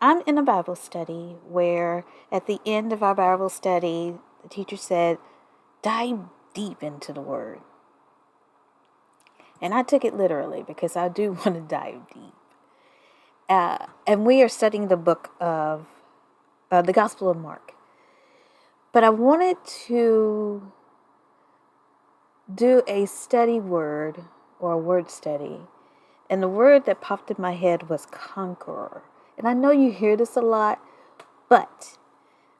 I'm in a Bible study where at the end of our Bible study, the teacher said, dive deep into the word. And I took it literally because I do want to dive deep. And we are studying the book of the Gospel of Mark. But I wanted to do a study word or a word study. And the word that popped in my head was conqueror. And I know you hear this a lot, but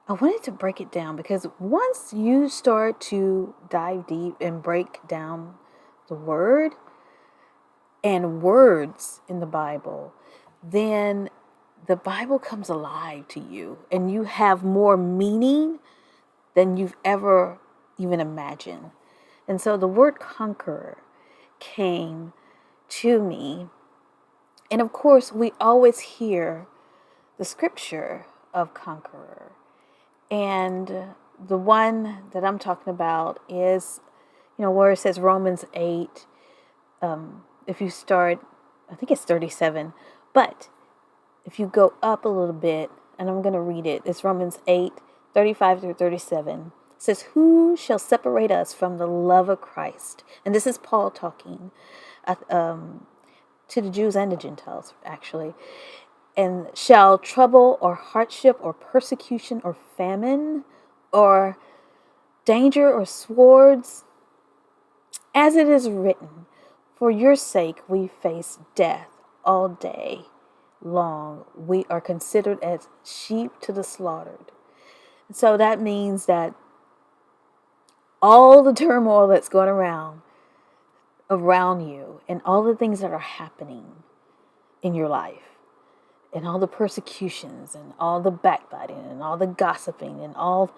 I wanted to break it down because once you start to dive deep and break down the word and words in the Bible, then the Bible comes alive to you and you have more meaning than you've ever even imagined. And so the word conqueror came to me. And of course, we always hear the scripture of conqueror. And the one that I'm talking about is, where it says Romans 8. If you start, I think it's 37. But if you go up a little bit, and I'm going to read it. It's Romans 8, 35 through 37. It says, who shall separate us from the love of Christ? And this is Paul talking to the Jews and the Gentiles, actually. And shall trouble or hardship or persecution or famine or danger or swords? As it is written, for your sake we face death all day long. We are considered as sheep to the slaughtered. So that means that all the turmoil that's going around you and all the things that are happening in your life and all the persecutions and all the backbiting and all the gossiping and all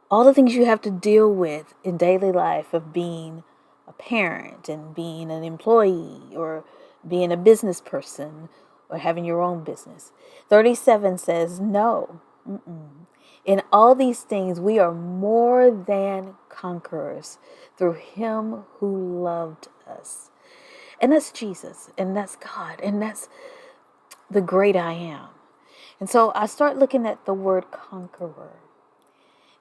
the things you have to deal with in daily life of being a parent and being an employee or being a business person or having your own business. 37 says, no. In all these things, we are more than conquerors through him who loved us. And that's Jesus, and that's God, and that's the great I am. And so I start looking at the word conqueror.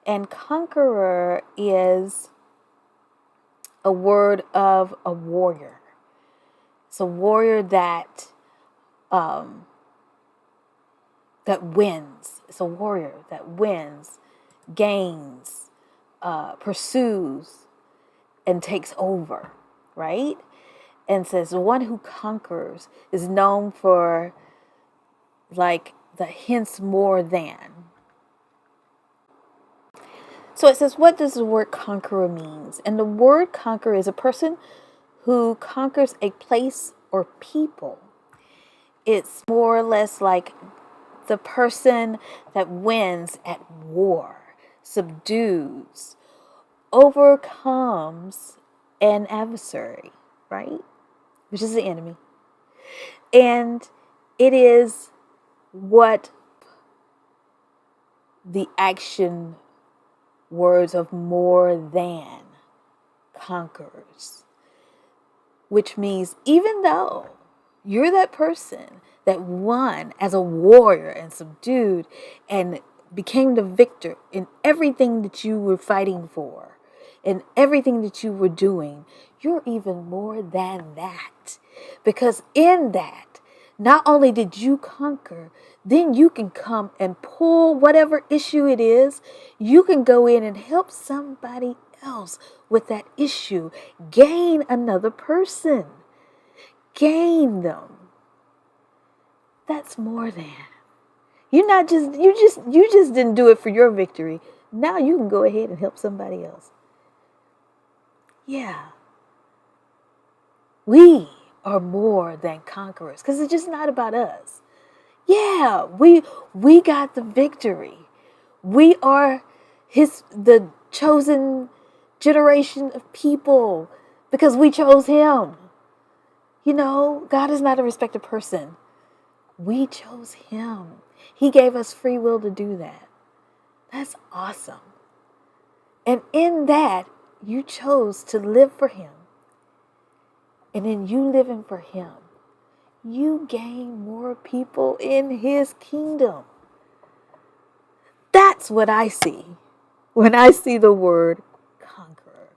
And conqueror is a word of a warrior. It's a warrior that wins. It's a warrior that wins, gains, pursues, and takes over, right? And says the one who conquers is known for like the hence more than. So it says, what does the word conqueror means? And the word conqueror is a person who conquers a place or people. It's more or less like the person that wins at war, subdues, overcomes an adversary, right? Which is the enemy. And it is what the action words of more than conquerors, which means even though you're that person that won as a warrior and subdued and became the victor in everything that you were fighting for and everything that you were doing, you're even more than that. Because in that, not only did you conquer, then you can come and pull whatever issue it is. You can go in and help somebody else with that issue. Gain another person. Gain them. That's more than. You just didn't do it for your victory. Now you can go ahead and help somebody else. Yeah. We are more than conquerors because it's just not about us. Yeah, we got the victory. We are the chosen generation of people because we chose him. God is not a respected person. We chose him. He gave us free will to do that. That's awesome. And in that, you chose to live for him. And in you living for him, you gain more people in his kingdom. That's what I see when I see the word conqueror.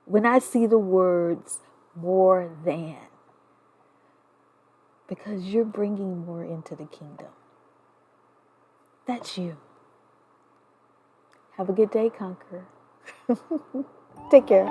When I see the words more than. Because you're bringing more into the kingdom. That's you. Have a good day, Conqueror. Take care.